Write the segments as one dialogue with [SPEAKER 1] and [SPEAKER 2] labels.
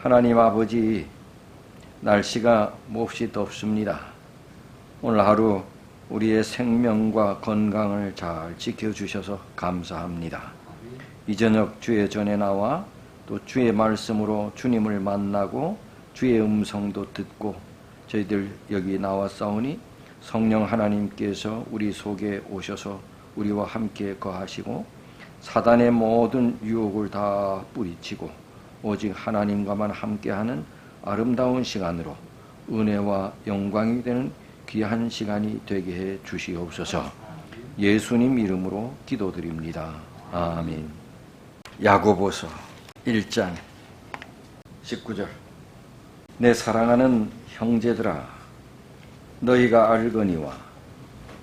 [SPEAKER 1] 하나님 아버지, 날씨가 몹시 덥습니다. 오늘 하루 우리의 생명과 건강을 잘 지켜주셔서 감사합니다. 이 저녁 주의 전에 나와 또 주의 말씀으로 주님을 만나고 주의 음성도 듣고 저희들 여기 나왔사오니 성령 하나님께서 우리 속에 오셔서 우리와 함께 거하시고 사단의 모든 유혹을 다 뿌리치고 오직 하나님과만 함께하는 아름다운 시간으로 은혜와 영광이 되는 귀한 시간이 되게 해 주시옵소서. 예수님 이름으로 기도드립니다. 아멘. 야고보서 1장 19절. 내 사랑하는 형제들아, 너희가 알거니와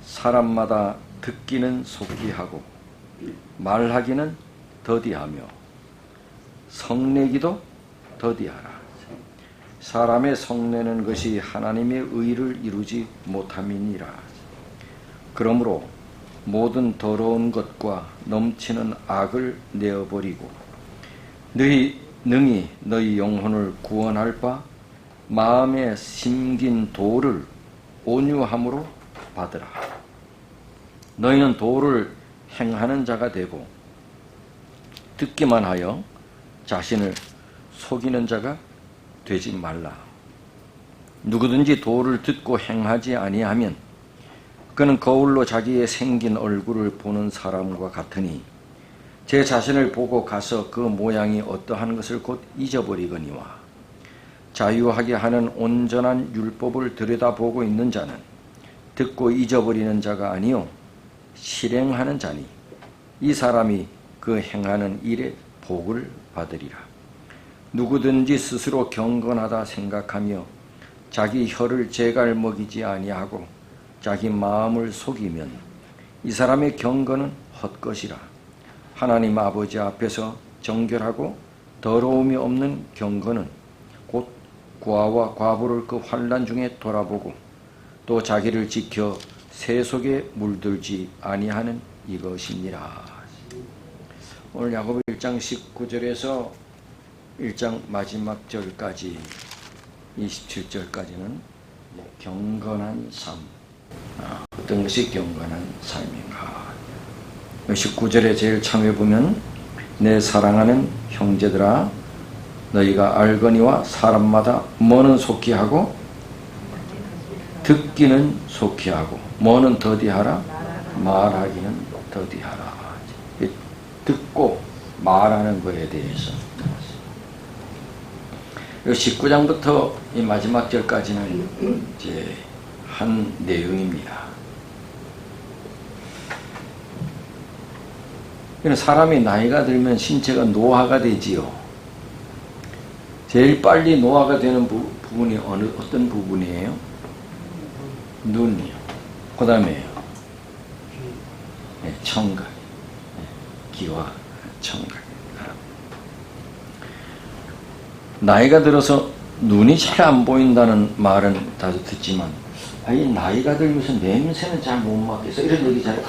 [SPEAKER 1] 사람마다 듣기는 속히 하고 말하기는 더디하며 성내기도 더디하라. 사람의 성내는 것이 하나님의 의를 이루지 못함이니라. 그러므로 모든 더러운 것과 넘치는 악을 내어버리고 능히 너희 영혼을 구원할 바 마음에 심긴 도를 온유함으로 받으라. 너희는 도를 행하는 자가 되고 듣기만 하여 자신을 속이는 자가 되지 말라. 누구든지 도를 듣고 행하지 아니하면 그는 거울로 자기의 생긴 얼굴을 보는 사람과 같으니 제 자신을 보고 가서 그 모양이 어떠한 것을 곧 잊어버리거니와 자유하게 하는 온전한 율법을 들여다보고 있는 자는 듣고 잊어버리는 자가 아니요 실행하는 자니 이 사람이 그 행하는 일에 복을 받으리라. 누구든지 스스로 경건하다 생각하며 자기 혀를 재갈 먹이지 아니하고 자기 마음을 속이면 이 사람의 경건은 헛것이라. 하나님 아버지 앞에서 정결하고 더러움이 없는 경건은 곧 고아와 과부를 그 환난 중에 돌아보고 또 자기를 지켜 새 속에 물들지 아니하는 이것이니라. 오늘 야고보 1장 19절에서 1장 마지막 절까지 27절까지는 경건한 삶, 어떤 것이 경건한 삶인가. 19절에 제일 처음에 보면 내 사랑하는 형제들아, 너희가 알거니와 사람마다 뭐는 속히 하고 듣기는 속히 하고 뭐는 더디하라, 말하기는 더디하라. 듣고 말하는 것에 대해서 19장부터 이 마지막 절까지는 이제 한 내용입니다. 사람이 나이가 들면 신체가 노화가 되지요. 제일 빨리 노화가 되는 부분이 어떤 부분이에요? 눈이요. 그 다음에요. 청각. 귀와 청각. 나이가 들어서 눈이 잘 안 보인다는 말은 다들 듣지만 나이가 들면서 냄새는 잘 못 맡겠어 이런 얘기 잘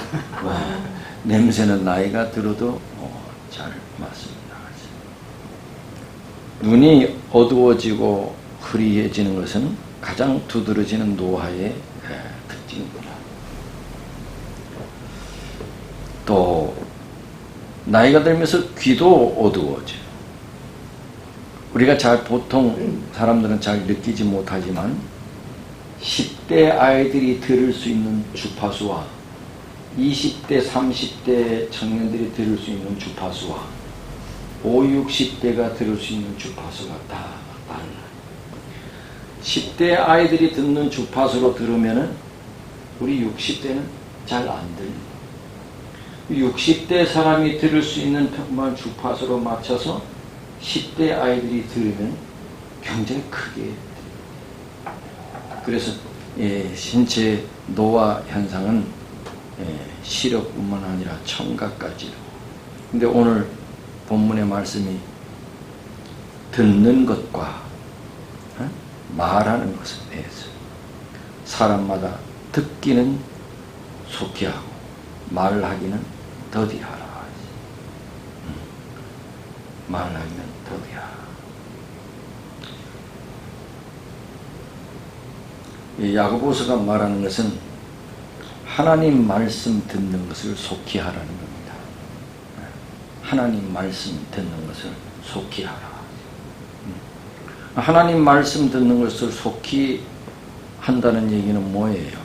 [SPEAKER 1] 냄새는 나이가 들어도 잘 맡습니다. 눈이 어두워지고 흐리해지는 것은 가장 두드러지는 노화의 특징입니다. 또 나이가 들면서 귀도 어두워져요. 우리가 보통 사람들은 잘 느끼지 못하지만 10대 아이들이 들을 수 있는 주파수와 20대, 30대 청년들이 들을 수 있는 주파수와 50, 60대가 들을 수 있는 주파수가 다 달라요. 10대 아이들이 듣는 주파수로 들으면은 우리 60대는 잘 안 들립니다. 60대 사람이 들을 수 있는 평범한 주파수로 맞춰서 10대 아이들이 들으면 굉장히 크게 들립니다. 그래서 신체 노화 현상은 시력뿐만 아니라 청각까지도. 근데 오늘 본문의 말씀이 듣는 것과 말하는 것에 대해서 사람마다 듣기는 속히 하고 말하기는 더디하라. 말하기는 더디하라. 이 야고보서가 말하는 것은 하나님 말씀 듣는 것을 속히 하라는 겁니다. 하나님 말씀 듣는 것을 속히 하라. 하나님 말씀 듣는 것을 속히 한다는 얘기는 뭐예요?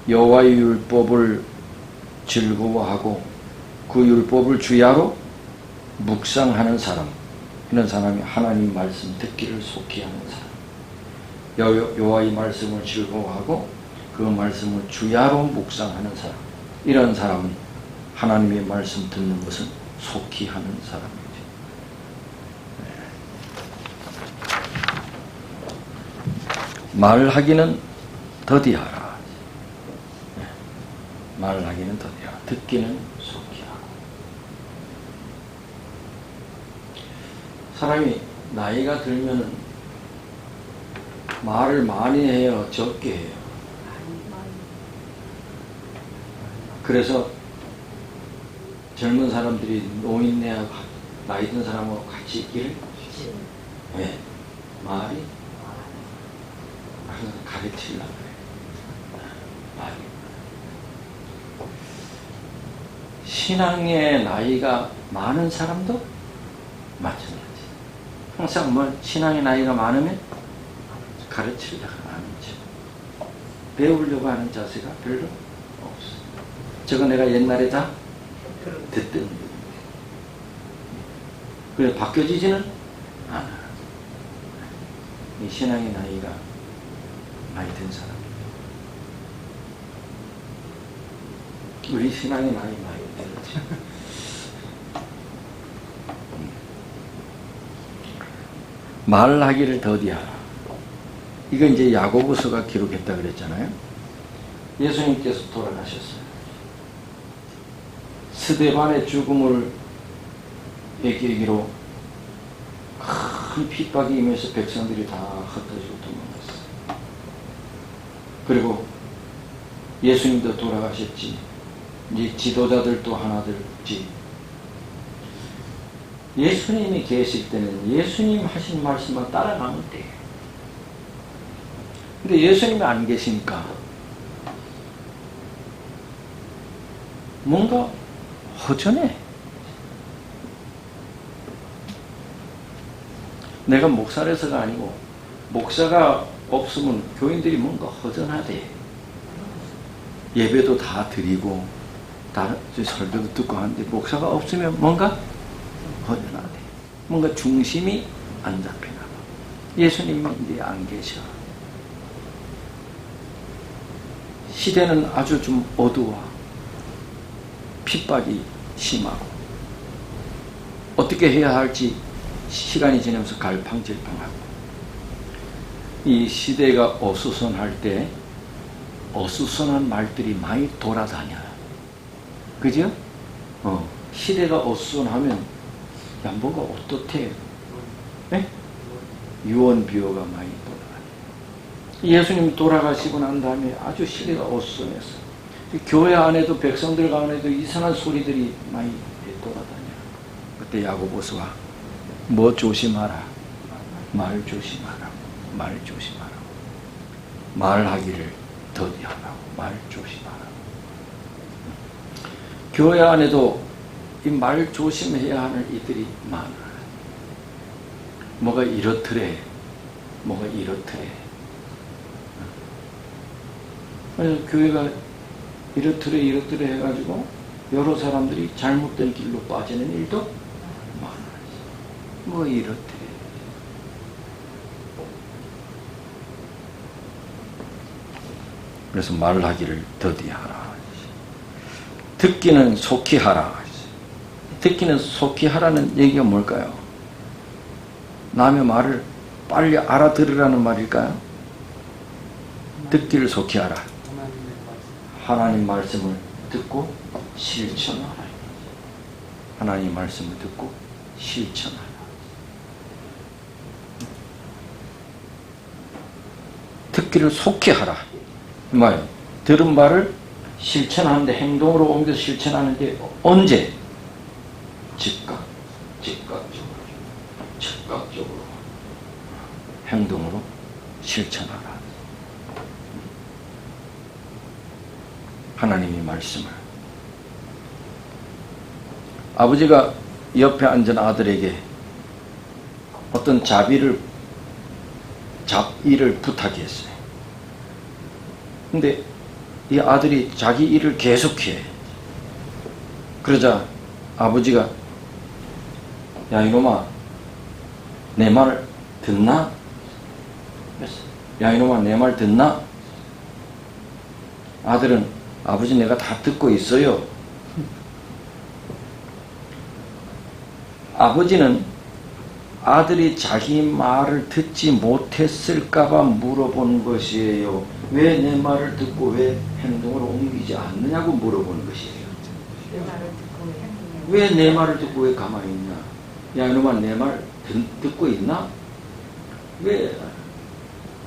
[SPEAKER 1] 여호와의 율법을 즐거워하고 그 율법을 주야로 묵상하는 사람, 이런 사람이 하나님 말씀 듣기를 속히 하는 사람. 여호와의 말씀을 즐거워하고 그 말씀을 주야로 묵상하는 사람, 이런 사람은 하나님의 말씀 듣는 것은 속히 하는 사람이죠. 말하기는 더디하라. 말하기는 더디하라. 듣기는 속히 하라. 사람이 나이가 들면은 말을 많이 해요, 적게 해요? 그래서 젊은 사람들이 노인네하고 나이 든 사람하고 같이 있기를 왜? 말이 항상 가르치려고 그래요. 말이. 신앙의 나이가 많은 사람도 마찬가지. 항상 뭐 신앙의 나이가 많으면 가르치려고 하는 척, 배우려고 하는 자세가 별로 없어. 저거 내가 옛날에 다 듣던 얘기인데. 그래 바뀌어지지는 않아. 이 신앙의 나이가 많이 든 사람. 우리 신앙의 나이 많이 들었지. 말하기를 더디하라. 이건 이제 야고보서가 기록했다 그랬잖아요. 예수님께서 돌아가셨어요. 스데반의 죽음을 얘기하기로 큰 핍박이 임해서 백성들이 다 흩어지고 도망갔어요. 그리고 예수님도 돌아가셨지. 이제 지도자들도 하나들지. 예수님이 계실 때는 예수님 하신 말씀만 따라가면 돼요. 근데 예수님이 안 계시니까 뭔가 허전해. 내가 목사라서가 아니고 목사가 없으면 교인들이 뭔가 허전하대. 예배도 다 드리고 다 설교도 듣고 하는데 목사가 없으면 뭔가 허전하대. 뭔가 중심이 안 잡히나 봐. 예수님이 이제 안 계셔. 시대는 아주 좀 어두워. 핍박이 심하고 어떻게 해야 할지 시간이 지나면서 갈팡질팡하고, 이 시대가 어수선할 때 어수선한 말들이 많이 돌아다녀요. 그죠? 시대가 어수선하면 야 뭐가 어떻대? 네? 유언비어가 많이 돌아다녀요. 예수님 돌아가시고 난 다음에 아주 시대가 어수선했어요. 교회 안에도 백성들 가운데도 이상한 소리들이 많이 돌아다녀요. 그때 야고보서가 뭐 조심하라. 말 조심하라. 말 조심하라. 말하기를 더디하라고. 말 조심하라. 교회 안에도 이 말 조심해야 하는 이들이 많아요. 뭐가 이렇더래. 뭐가 이렇더래. 그래서 교회가 이렇더래 해가지고 여러 사람들이 잘못된 길로 빠지는 일도 많아요. 뭐 이렇더래. 그래서 말하기를 더디하라. 듣기는 속히 하라. 듣기는 속히 하라는 얘기가 뭘까요? 남의 말을 빨리 알아들으라는 말일까요? 듣기를 속히 하라. 하나님 말씀을 듣고 실천하라. 하나님 말씀을 듣고 실천하라. 듣기를 속히 하라. 말, 들은 말을 실천하는데, 행동으로 옮겨서 실천하는데 언제? 즉각적으로 행동으로 실천하라. 하나님이 말씀을. 아버지가 옆에 앉은 아들에게 어떤 잡일을 부탁했어요. 근데 이 아들이 자기 일을 계속해. 그러자 아버지가 야 이놈아 내 말 듣나? 야 이놈아 내 말 듣나? 아들은 아버지 내가 다 듣고 있어요. 아버지는 아들이 자기 말을 듣지 못했을까봐 물어보는 것이에요. 왜 내 말을 듣고 왜 행동을 옮기지 않느냐고 물어보는 것이에요. 왜 내 말을 듣고 왜 가만히 있냐? 야 이놈아 내 말 듣고 있나? 왜?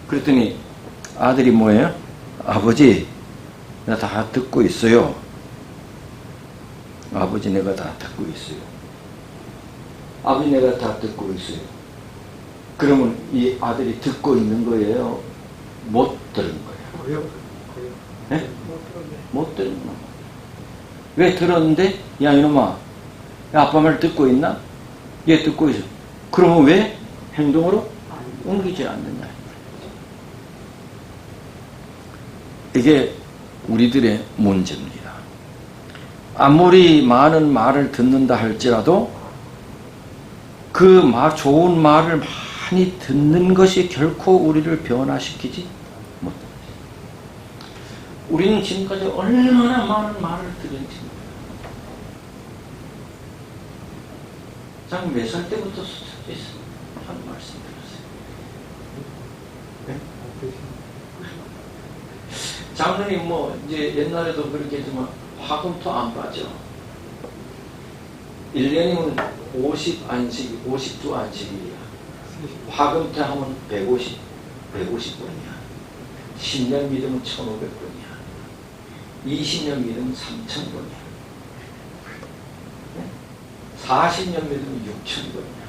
[SPEAKER 1] 그랬더니 아들이 뭐예요? 아버지 나 다 듣고 있어요. 아버지 내가 다 듣고 있어요. 아버지 내가 다 듣고 있어요. 그러면 이 아들이 듣고 있는 거예요? 못 들은 거예요? 네? 못 들은 거예요. 왜 들었는데? 야 이놈아 아빠 말 듣고 있나? 얘 듣고 있어. 그러면 왜 행동으로 옮기지 않느냐? 이게 우리들의 문제입니다. 아무리 많은 말을 듣는다 할지라도 그 좋은 말을 많이 듣는 것이 결코 우리를 변화시키지 못합니다. 우리는 지금까지 얼마나 많은 말을 들은지. 장 몇 살 때부터 수첩에서 한 말씀 들었어요. 네? 장로님 이제 옛날에도 그렇게 했지만 화금토 안 빠져. 1년이면 50안식, 50주 안식일이야. 화금토 하면 150번이야. 10년 믿으면 1500번이야. 20년 믿으면 3000번이야. 40년 믿으면 6000번이야.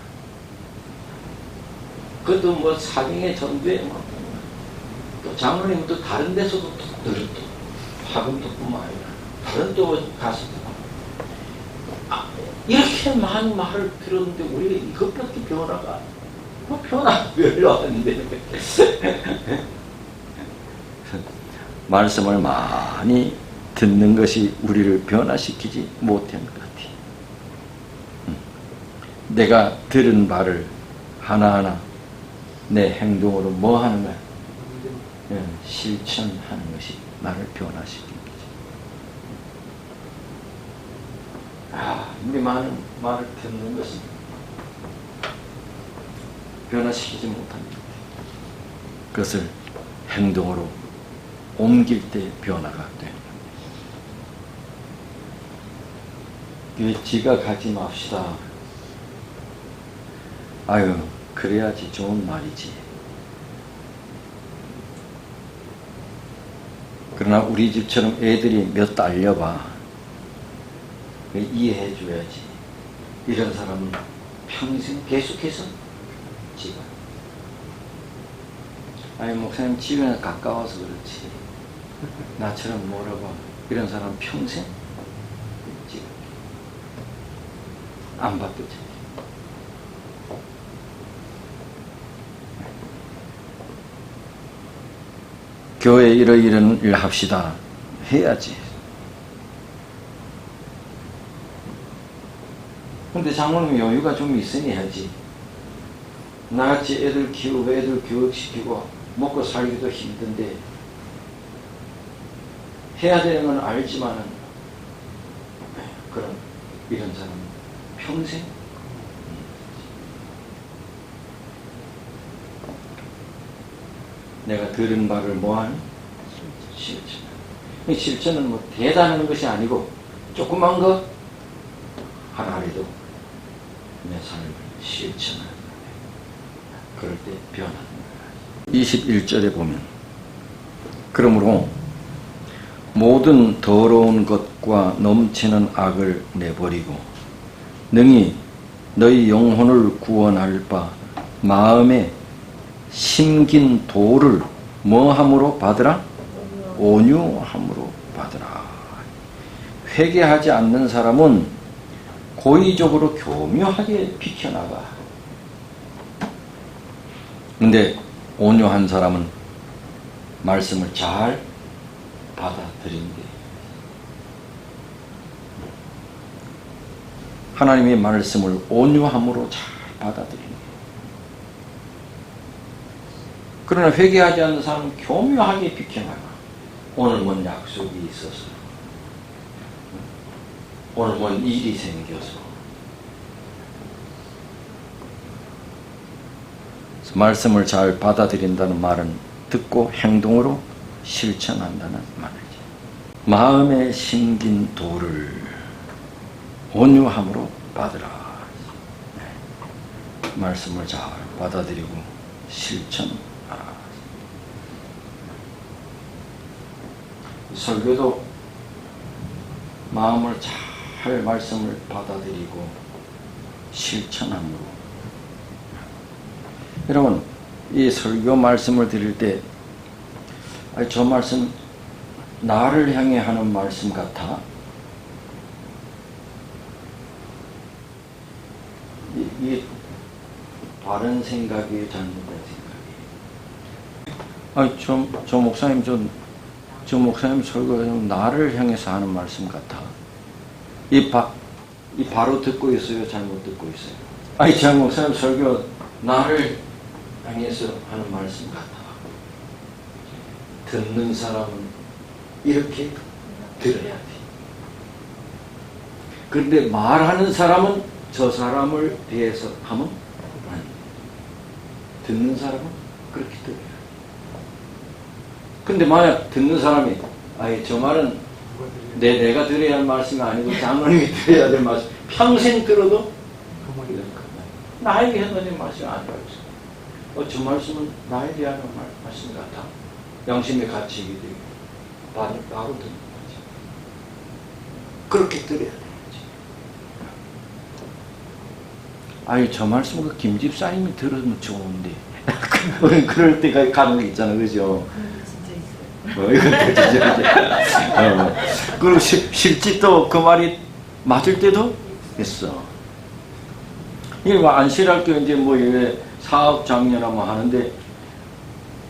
[SPEAKER 1] 그것도 사경의 전도에 또 장로님은 또 다른 데서도 또 화금토뿐만 아니라 다른 또 가서 이렇게 많은 말을 들었는데 우리가 이것밖에 변화가 별로 안 돼. 말씀을 많이 듣는 것이 우리를 변화시키지 못한 것 같아요. 내가 들은 말을 하나하나 내 행동으로 뭐 하는 거야? 실천하는 것이 나를 변화시키는 거지. 우리 많은 말을 듣는 것은 변화시키지 못합니다. 그것을 행동으로 옮길 때 변화가 됩니다. 지각하지 맙시다. 아유, 그래야지 좋은 말이지. 그러나 우리 집처럼 애들이 몇 달려봐. 이해해 줘야지. 이런 사람은 평생 계속해서 지각. 아니 목사님 집에 가까워서 그렇지. 나처럼 멀어봐. 이런 사람 평생 지각. 안 바뀌지. 교회 이런 일 합시다. 해야지. 근데 장모님 여유가 좀 있으니 해야지. 나같이 애들 키우고 애들 교육시키고 먹고 살기도 힘든데 해야 되는 건 알지만은 그럼 이런 사람은 평생 내가 들은 바를 뭐하는? 실천. 실천은 대단한 것이 아니고 조그만 거 하나라도 내 삶을 실천하는 거예요. 그럴 때 변하는 거예요. 21절에 보면 그러므로 모든 더러운 것과 넘치는 악을 내버리고 능히 너희 영혼을 구원할 바 마음에 심긴 도를 뭐함으로 받으라? 온유함으로 받으라. 회개하지 않는 사람은 고의적으로 교묘하게 비켜나가. 근데 온유한 사람은 말씀을 잘 받아들인대. 하나님의 말씀을 온유함으로 잘 받아들이는. 그러나 회개하지 않는 사람은 교묘하게 비켜나가. 오늘 뭔 약속이 있어서, 오늘 뭔 일이 생겨서. 말씀을 잘 받아들인다는 말은 듣고 행동으로 실천한다는 말이지. 마음에 심긴 돌을 온유함으로 받으라. 말씀을 잘 받아들이고 실천하라. 설교도 마음을 잘 말씀을 받아들이고 실천함으로. 여러분, 이 설교 말씀을 드릴 때 저 말씀 나를 향해 하는 말씀 같아? 이게 바른 생각이에요, 잘못된 생각이에요? 저 목사님, 저 목사님 설교가 좀 나를 향해서 하는 말씀 같아. 바로 듣고 있어요, 잘못 듣고 있어요? 저 목사님 설교 나를 향해서 하는 말씀 같아. 듣는 사람은 이렇게 들어야 돼. 그런데 말하는 사람은 저 사람을 대해서 하면 안 돼. 듣는 사람은 그렇게 들어야 돼. 근데 만약 듣는 사람이 저 말은 내가 들어야 할 말씀이 아니고 장로님이 들어야 될 말씀, 평생 들어도 나에게 하는 말씀이 아니라고. 저 말씀은 나에게 하는 말씀 같아. 양심의 가치이기 때문에 바로 듣는 거지. 그렇게 들어야 되지. 저 말씀은 그 김 집사님이 들으면 좋은데. 그럴 때가 간혹 있잖아, 그죠? 진짜 있어요. 그리고 실제 또 그 말이 맞을 때도 있어. 이게 안실할 때 이제 사업 장려나 하는데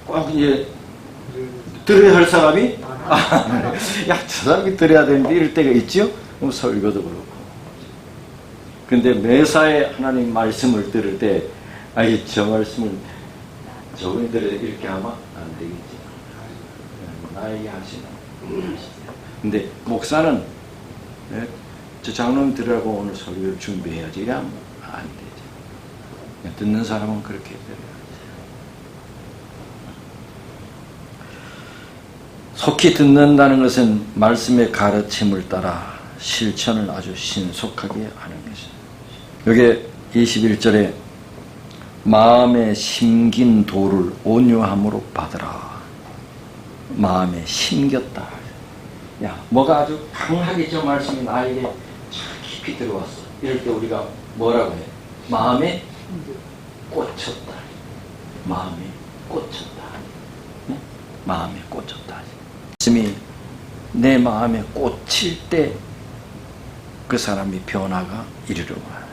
[SPEAKER 1] 꼭 이제 들어야 할 사람이 저 사람이 들어야 되는데 이럴 때가 있죠. 설교도 그렇고. 근데 매사에 하나님 말씀을 들을 때 저 말씀을 저분이 들어야 이렇게 하면 안 되겠지. 나에게 하시나. 근데 목사는 저 장로님 들으라고 오늘 설교를 준비해야지. 이러면 안 되죠. 듣는 사람은 그렇게 들어야지. 속히 듣는다는 것은 말씀의 가르침을 따라 실천을 아주 신속하게 하는 것입니다. 여기 21절에 마음에 심긴 돌을 온유함으로 받으라. 마음에 심겼다. 뭐가 아주 강하게 저 말씀이 나에게 깊이 들어왔어. 이럴 때 우리가 뭐라고 해? 마음에 꽂혔다. 마음에 꽂혔다. 네? 마음에 꽂혔다. 말씀이 내 마음에 꽂힐 때 그 사람이 변화가 이르러 와요.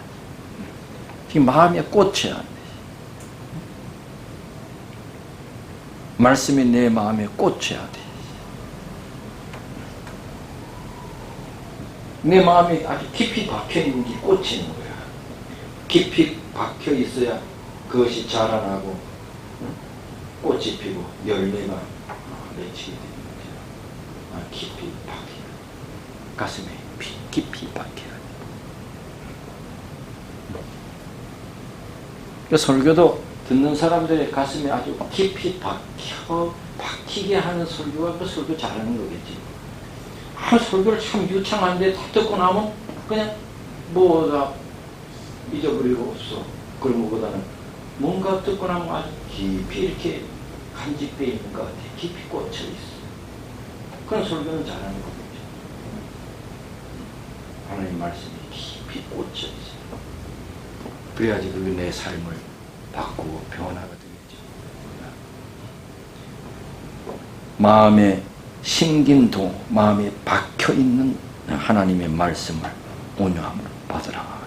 [SPEAKER 1] 이 마음에 꽂혀야 돼. 말씀이 내 마음에 꽂혀야 돼. 내 마음이 아주 깊이 박혀있는 게 꽂히는 거야. 깊이 박혀 있어야 그것이 자라나고 꽃이 피고 열매가 맺히게 되는 거죠. 깊이 박혀. 가슴에 깊이 박혀야 돼. 그 설교도 듣는 사람들의 가슴에 아주 깊이 박히게 하는 설교가 그 설교 잘하는 거겠지. 설교를 참 유창한데 다 듣고 나면 그냥 다 잊어버리고 없어. 그런 것보다는 뭔가 듣고 나면 아주 깊이 이렇게 간직되어 있는 것 같아. 깊이 꽂혀 있어. 그런 설교는 잘하는 거겠죠. 하나님 말씀이 깊이 꽂혀 있어. 그래야지 그게 내 삶을 바꾸고 변화가 되겠죠. 마음에 심긴 도, 마음에 박혀있는 하나님의 말씀을 온유함으로 받으라.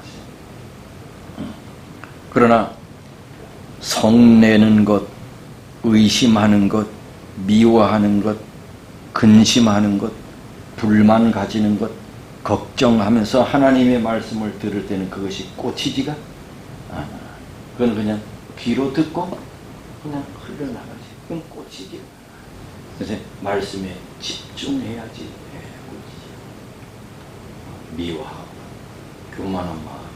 [SPEAKER 1] 그러나 성내는 것, 의심하는 것, 미워하는 것, 근심하는 것, 불만 가지는 것, 걱정하면서 하나님의 말씀을 들을 때는 그것이 꽂히지가 않아. 그건 그냥 귀로 듣고 그냥 흘러나가지. 그건 꽂히지. 그래서 말씀에 집중해야지. 미워하고 교만한 마음이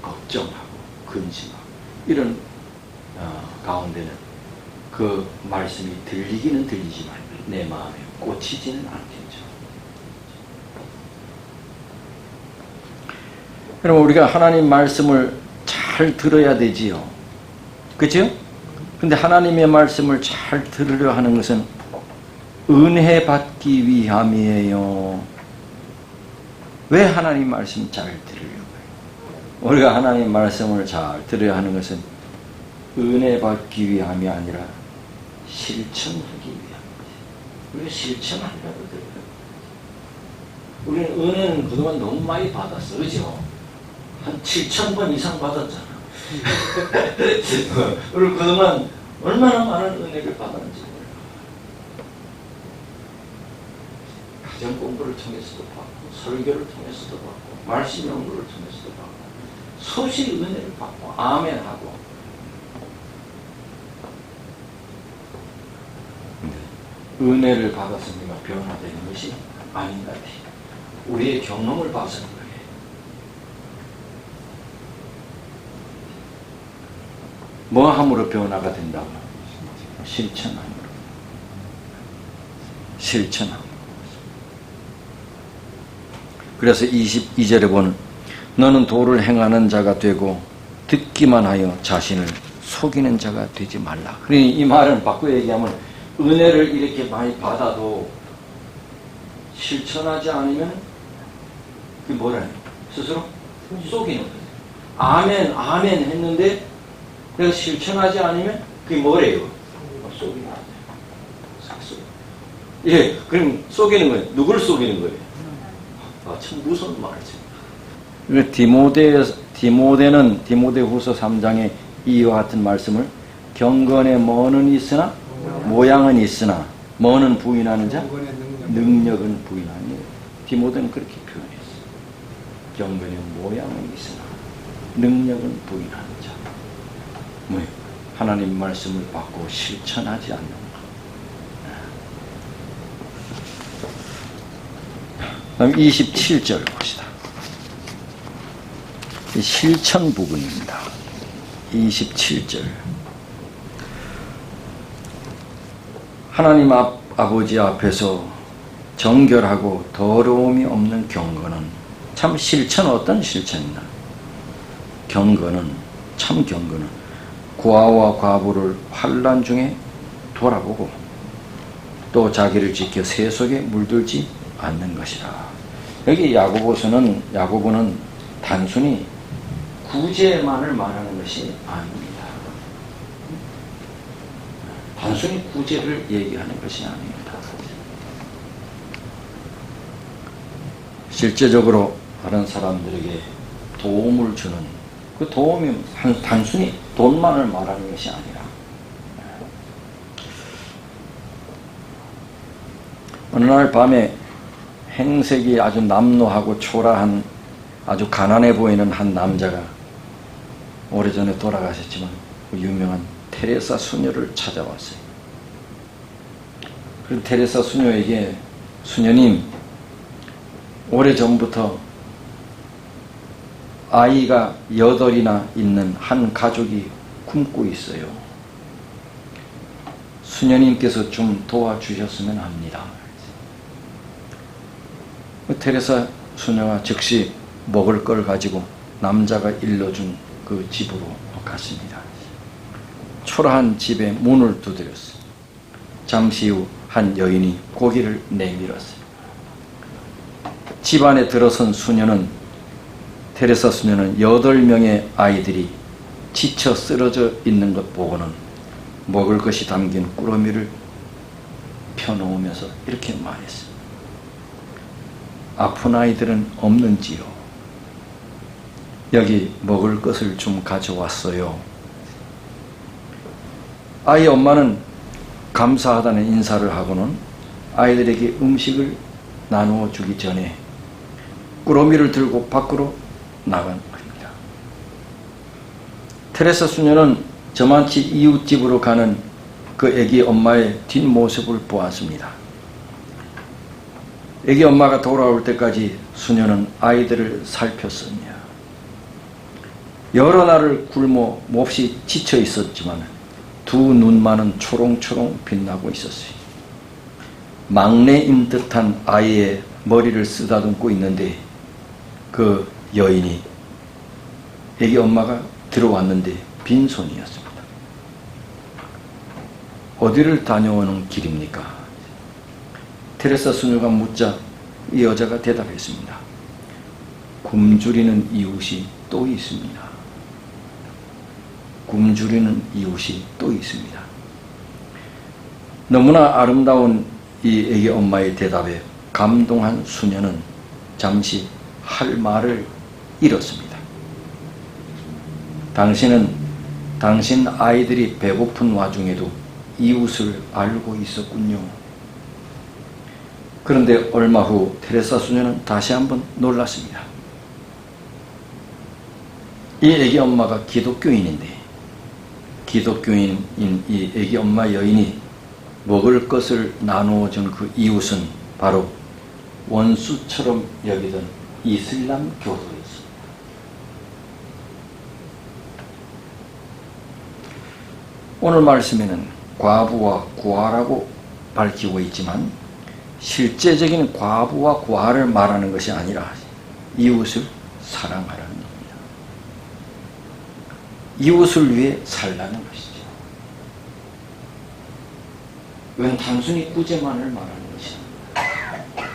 [SPEAKER 1] 걱정하고 근심하고 이런 가운데는 그 말씀이 들리기는 들리지만 내 마음에 꽂히지는 않겠죠. 그럼 우리가 하나님 말씀을 잘 들어야 되지요. 그렇죠? 근데 하나님의 말씀을 잘 들으려 하는 것은 은혜 받기 위함이에요. 왜 하나님 말씀 잘 들으려고요? 우리가 하나님 말씀을 잘 들어야 하는 것은 은혜 받기 위함이 아니라 실천하기 위함입니다. 우리가 실천하려고 들어요. 우리는 은혜는 그동안 너무 많이 받았어. 그죠? 한 7,000번 이상 받았잖아. 우리 그동안 얼마나 많은 은혜를 받았는지 몰라. 가정 공부를 통해서도 받고 설교를 통해서도 받고 말씀 연구를 통해서도 받고 소실 은혜를 받고 아멘하고. 은혜를 받아서 우리가 변화되는 것이 아닌 것 같아요. 우리의 경험을 봐서는 그래요. 뭐 함으로 변화가 된다고? 실천함으로. 실천함으로. 그래서 22절에 보는 너는 도를 행하는 자가 되고 듣기만 하여 자신을 속이는 자가 되지 말라. 그러니 이 말은 바꿔 얘기하면 은혜를 이렇게 많이 받아도 실천하지 않으면 그게 뭐라요? 스스로 속이는 거예요. 아멘, 아멘 했는데 내가 실천하지 않으면 그게 뭐래요? 속이는 거예요. 예, 그럼 속이는 거예요. 누굴 속이는 거예요? 참 무서운 말이죠. 디모데는 디모데후서 3장에 이와 같은 말씀을 경건에 뭐는 있으나 모양은 있으나 뭐는 부인하는 자? 능력은 부인하니. 디모데는 그렇게 표현했어요. 경건에 모양은 있으나 능력은 부인하는 자. 뭐예요? 하나님 말씀을 받고 실천하지 않는 것. 그럼 27절 봅시다. 실천 부분입니다. 27절. 하나님 아버지 앞에서 정결하고 더러움이 없는 경건은 참 실천 어떤 실천이나 경건은 참 경건은 고아와 과부를 환난 중에 돌아보고 또 자기를 지켜 새 속에 물들지 않는 것이라. 여기 야고보는 단순히 구제만을 말하는 것이 아닙니다. 단순히 구제를 얘기하는 것이 아닙니다. 실제적으로 다른 사람들에게 도움을 주는 그 도움이 단순히 돈만을 말하는 것이 아니라 어느 날 밤에 행색이 아주 남노하고 초라한 아주 가난해 보이는 한 남자가 오래전에 돌아가셨지만 그 유명한 테레사 수녀를 찾아왔어요. 그 테레사 수녀에게 수녀님, 오래전부터 아이가 8이나 있는 한 가족이 굶고 있어요. 수녀님께서 좀 도와주셨으면 합니다. 테레사 수녀가 즉시 먹을 걸 가지고 남자가 일러준 그 집으로 갔습니다. 초라한 집에 문을 두드렸어요. 잠시 후 한 여인이 고기를 내밀었어요. 집 안에 들어선 테레사 수녀는 8명의 아이들이 지쳐 쓰러져 있는 것 보고는 먹을 것이 담긴 꾸러미를 펴놓으면서 이렇게 말했어요. 아픈 아이들은 없는지요? 여기 먹을 것을 좀 가져왔어요. 아이 엄마는 감사하다는 인사를 하고는 아이들에게 음식을 나누어 주기 전에 꾸러미를 들고 밖으로 나간 겁니다. 테레사 수녀는 저만치 이웃집으로 가는 그 애기 엄마의 뒷모습을 보았습니다. 애기 엄마가 돌아올 때까지 수녀는 아이들을 살폈습니다. 여러 날을 굶어 몹시 지쳐 있었지만 두 눈만은 초롱초롱 빛나고 있었어요. 막내인 듯한 아이의 머리를 쓰다듬고 있는데 그 여인이 애기 엄마가 들어왔는데 빈손이었습니다. 어디를 다녀오는 길입니까? 테레사 수녀가 묻자 이 여자가 대답했습니다. 굶주리는 이웃이 또 있습니다. 굶주리는 이웃이 또 있습니다. 너무나 아름다운 이 애기 엄마의 대답에 감동한 수녀는 잠시 할 말을 잃었습니다. 당신은 당신 아이들이 배고픈 와중에도 이웃을 알고 있었군요. 그런데 얼마 후 테레사 수녀는 다시 한번 놀랐습니다. 이 애기 엄마가 기독교인인데 기독교인인 이 애기 엄마 여인이 먹을 것을 나누어 준 그 이웃은 바로 원수처럼 여기던 이슬람 교도였습니다. 오늘 말씀에는 과부와 고아라고 밝히고 있지만 실제적인 과부와 고아를 말하는 것이 아니라 이웃을 사랑하라는 겁니다. 이웃을 위해 살라는 것이죠. 이건 단순히 구제만을 말하는 것이 아닙니다.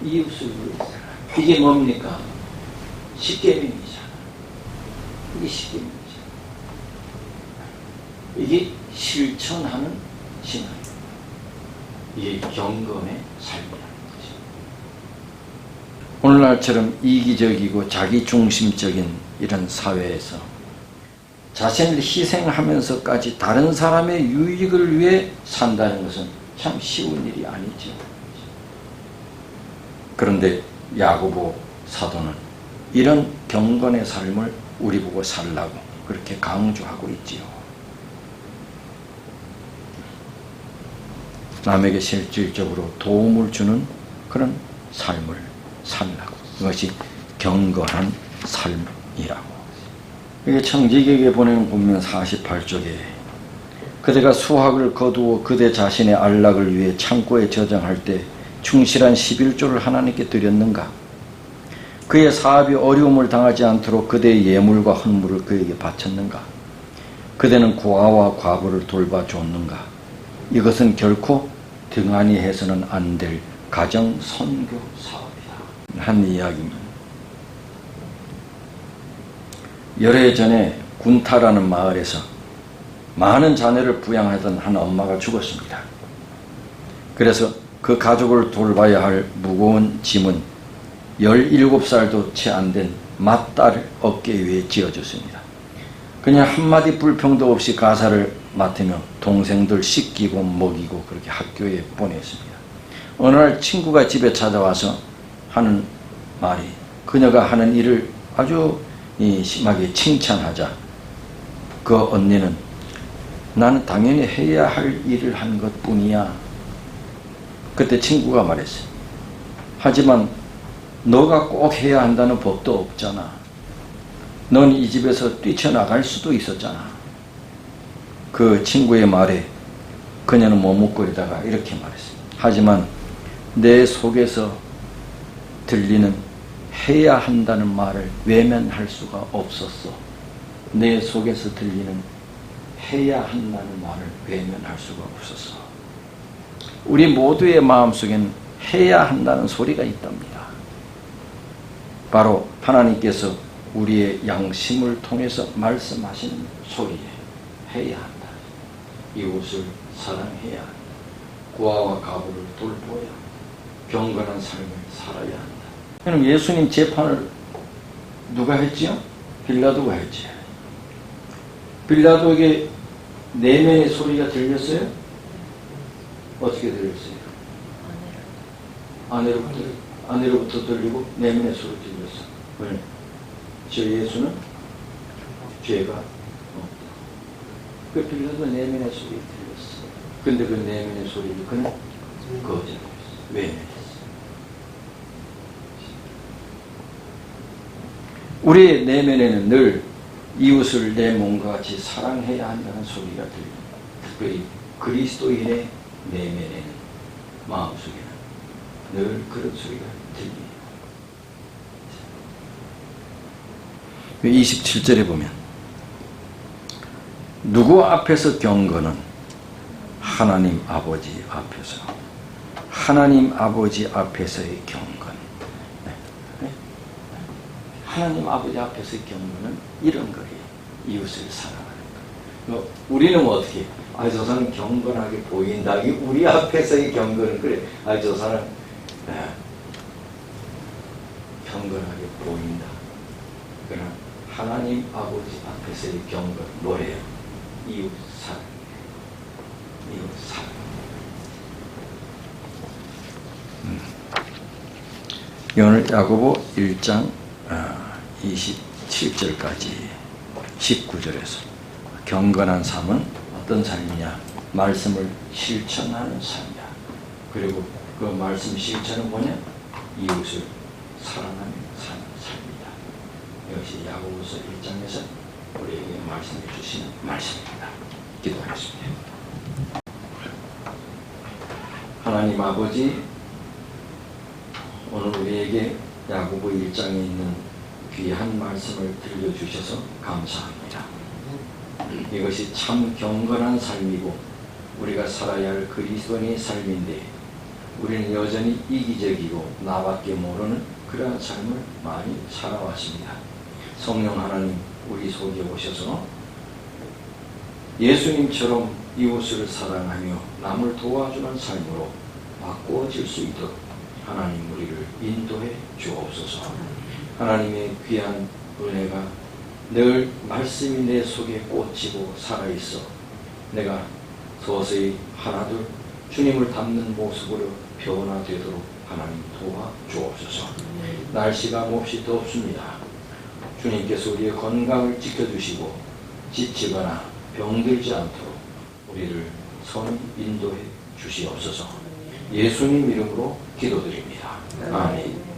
[SPEAKER 1] 이웃을 위해 살라. 이게 뭡니까? 십계명이잖아. 이게 십계명이잖아. 이게 실천하는 신앙입니다. 이게 경건의 삶이라는 거죠. 오늘날처럼 이기적이고 자기중심적인 이런 사회에서 자신을 희생하면서까지 다른 사람의 유익을 위해 산다는 것은 참 쉬운 일이 아니죠. 그런데 야고보 사도는 이런 경건의 삶을 우리 보고 살라고 그렇게 강조하고 있지요. 남에게 실질적으로 도움을 주는 그런 삶을 살라고. 이것이 경건한 삶이라고. 이게 청지기에게 보내는 본문 48쪽에 그대가 수확을 거두어 그대 자신의 안락을 위해 창고에 저장할 때 충실한 11조를 하나님께 드렸는가? 그의 사업이 어려움을 당하지 않도록 그대의 예물과 헌물을 그에게 바쳤는가? 그대는 고아와 과부를 돌봐줬는가? 이것은 결코 등한히 해서는 안 될 가정 선교 사업이다. 한 이야기입니다. 열해 전에 군타라는 마을에서 많은 자녀를 부양하던 한 엄마가 죽었습니다. 그래서 그 가족을 돌봐야 할 무거운 짐은 17살도 채 안 된 맏딸 어깨 위에 지어졌습니다. 그냥 한마디 불평도 없이 가사를 맡으며 동생들 씻기고 먹이고 그렇게 학교에 보냈습니다. 어느 날 친구가 집에 찾아와서 하는 말이 그녀가 하는 일을 아주 심하게 칭찬하자 그 언니는 나는 당연히 해야 할 일을 한 것뿐이야. 그때 친구가 말했어요. 하지만 너가 꼭 해야 한다는 법도 없잖아. 넌 이 집에서 뛰쳐나갈 수도 있었잖아. 그 친구의 말에 그녀는 머뭇거리다가 이렇게 말했어요. 하지만 내 속에서 들리는 해야 한다는 말을 외면할 수가 없었어. 내 속에서 들리는 해야 한다는 말을 외면할 수가 없었어. 우리 모두의 마음속에는 해야 한다는 소리가 있답니다. 바로 하나님께서 우리의 양심을 통해서 말씀하시는 소리에 해야 한다. 이웃을 사랑해야 한다. 고아와 가부를 돌보아야 한다. 경건한 삶을 살아야 한다. 그럼 예수님 재판을 누가 했지요? 빌라도가 했지. 빌라도에게 내면의 소리가 들렸어요? 어떻게 들렸어요? 아내로부터 들리고 내면의 소리 들렸어. 왜? 저 예수는 죄가 없다. 그 빌라도 내면의 소리 들렸어. 근데 그 내면의 소리를 그는 거절했어. 외면했어. 우리의 내면에는 늘 이웃을 내 몸과 같이 사랑해야 한다는 소리가 들립니다. 특별히 그리스도인의 내면에는, 마음속에는 늘 그런 소리가 들립니다. 27절에 보면 누구 앞에서 경건은 하나님 아버지 앞에서, 하나님 아버지 앞에서의 경건. 하나님 아버지 앞에서의 경건은 이런 거예요. 이웃을 사랑하는 거. 우리는 어떻게? 저 사람 경건하게 보인다. 우리 앞에서의 경건은 그래. 저 사람 경건하게 보인다. 그러나 하나님 아버지 앞에서의 경건 뭐예요? 이웃 사랑. 이웃 사랑. 오늘 야고보 1장 27절까지 19절에서 경건한 삶은 어떤 삶이냐? 말씀을 실천하는 삶이야. 그리고 그 말씀 실천은 뭐냐? 이웃을 사랑하는 삶이다. 이것이 야고보서 1장에서 우리에게 말씀해 주시는 말씀입니다. 기도하겠습니다. 하나님 아버지, 오늘 우리에게 야고보 1장에 있는 귀한 말씀을 들려주셔서 감사합니다. 이것이 참 경건한 삶이고 우리가 살아야 할 그리스도인의 삶인데 우리는 여전히 이기적이고 나밖에 모르는 그러한 삶을 많이 살아왔습니다. 성령 하나님, 우리 속에 오셔서 예수님처럼 이웃을 사랑하며 남을 도와주는 삶으로 바꾸어질 수 있도록 하나님 우리를 인도해 주옵소서. 하나님의 귀한 은혜가 늘 말씀이 내 속에 꽂히고 살아있어 내가 서서히 하나둘 주님을 닮는 모습으로 변화되도록 하나님 도와주옵소서. 날씨가 몹시 덥습니다. 주님께서 우리의 건강을 지켜주시고 지치거나 병들지 않도록 우리를 선히 인도해 주시옵소서. 예수님 이름으로 기도드립니다. 아멘.